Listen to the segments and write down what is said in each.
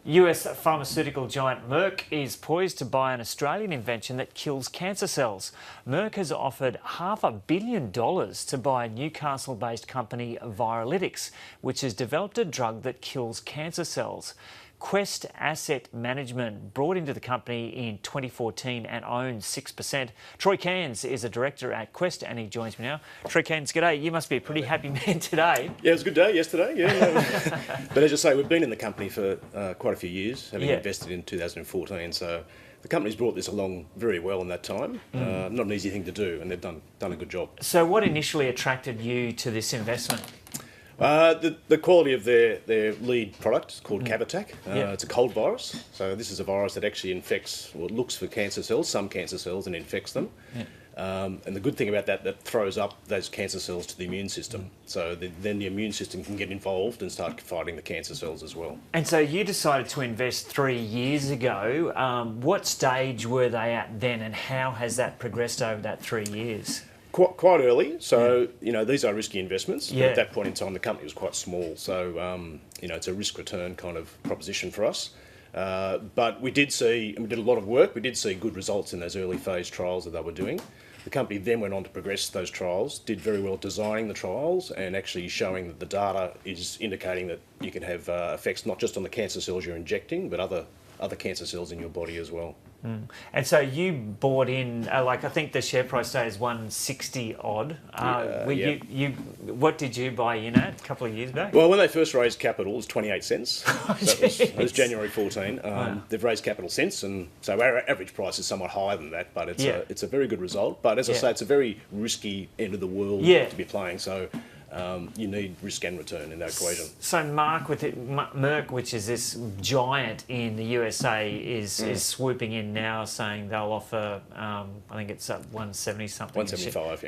US pharmaceutical giant Merck is poised to buy an Australian invention that kills cancer cells. Merck has offered $500 million to buy Newcastle-based company Viralytics, which has developed a drug that kills cancer cells. Quest Asset Management brought into the company in 2014 and owns 6%. Troy Cairns is a director at Quest and he joins me now. Troy Cairns, g'day. You must be a pretty happy man today. Yeah, it was a good day yesterday, yeah. But as you say, we've been in the company for quite a few years, having invested in 2014, so the company's brought this along very well in that time. Not an easy thing to do, and they've done a good job. So what initially attracted you to this investment? The quality of their lead product is called Cavitac. It's a cold virus. So this is a virus that actually infects, or looks for cancer cells, some cancer cells, and infects them. And the good thing about that throws up those cancer cells to the immune system. So then the immune system can get involved and start fighting the cancer cells as well. And so you decided to invest 3 years ago. What stage were they at then, and how has that progressed over that 3 years? Quite early, so these are risky investments. But at that point in time, the company was quite small, so it's a risk-return kind of proposition for us. But we did see, and we did a lot of work. We did see good results in those early phase trials that they were doing. The company then went on to progress those trials, did very well designing the trials, and actually showing that the data is indicating that you can have effects not just on the cancer cells you're injecting, but other cancer cells in your body as well. And so you bought in, I think the share price today is 160 odd. What did you buy in at a couple of years back? Well, when they first raised capital, it was 28 cents. So it was January 14. They've raised capital since, and so our average price is somewhat higher than that, but it's a very good result. But as I say, it's a very risky end of the world to be playing. So you need risk and return in that equation. So Merck, which is this giant in the USA, is swooping in now, saying they'll offer, I think it's 170 something. 175,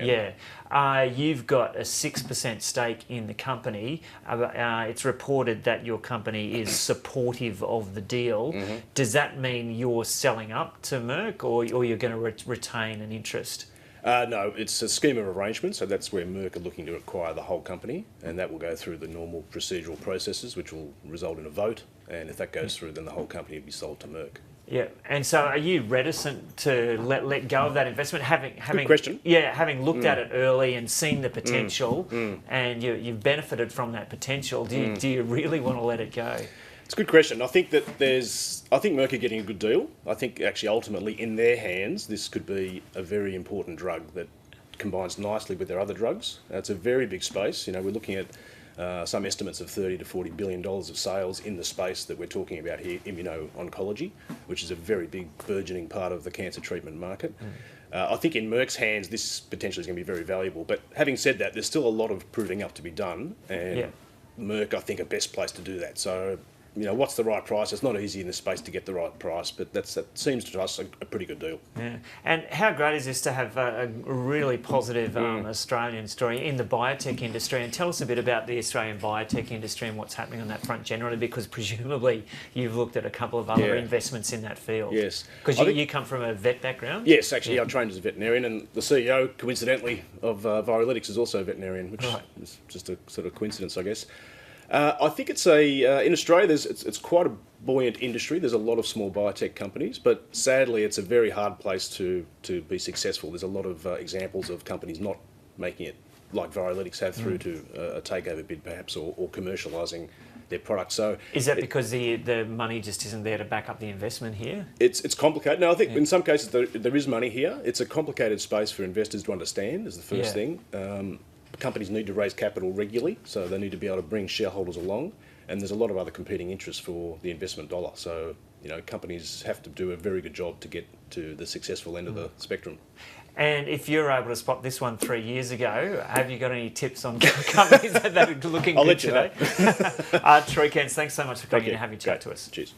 You've got a 6% stake in the company. It's reported that your company is supportive of the deal. Does that mean you're selling up to Merck, or you're going to retain an interest? No, it's a scheme of arrangement, so that's where Merck are looking to acquire the whole company, and that will go through the normal procedural processes, which will result in a vote, and if that goes through, then the whole company will be sold to Merck. Yeah, and so are you reticent to let go of that investment, having good question. Having looked at it early and seen the potential, and you've benefited from that potential? Do you really want to let it go? It's a good question. I think Merck are getting a good deal. I think actually ultimately in their hands, this could be a very important drug that combines nicely with their other drugs. It's a very big space. We're looking at some estimates of $30 to $40 billion of sales in the space that we're talking about here, immuno-oncology, which is a very big burgeoning part of the cancer treatment market. I think in Merck's hands, this potentially is going to be very valuable. But having said that, there's still a lot of proving up to be done, and Merck, I think, are best placed to do that. So, what's the right price? It's not easy in this space to get the right price, but that seems to us a pretty good deal. Yeah. And how great is this to have a really positive Australian story in the biotech industry? And tell us a bit about the Australian biotech industry and what's happening on that front generally, because presumably you've looked at a couple of other investments in that field. Yes. Because you come from a vet background? Yes, actually, I trained as a veterinarian, and the CEO, coincidentally, of Viralytics is also a veterinarian, which is just a sort of coincidence, I guess. I think it's in Australia, it's quite a buoyant industry. There's a lot of small biotech companies, but sadly, it's a very hard place to be successful. There's a lot of examples of companies not making it like Viralytics have through to a takeover bid, perhaps, or commercialising their product. So is that because the money just isn't there to back up the investment here? It's complicated. No, I think in some cases there is money here. It's a complicated space for investors to understand, is the first thing. Companies need to raise capital regularly, so they need to be able to bring shareholders along, and there's a lot of other competing interests for the investment dollar. So, companies have to do a very good job to get to the successful end of the spectrum. And if you're able to spot this one 3 years ago, have you got any tips on companies that are looking good today? Troy Cairns, thanks so much for coming in and having a chat to us. Cheers.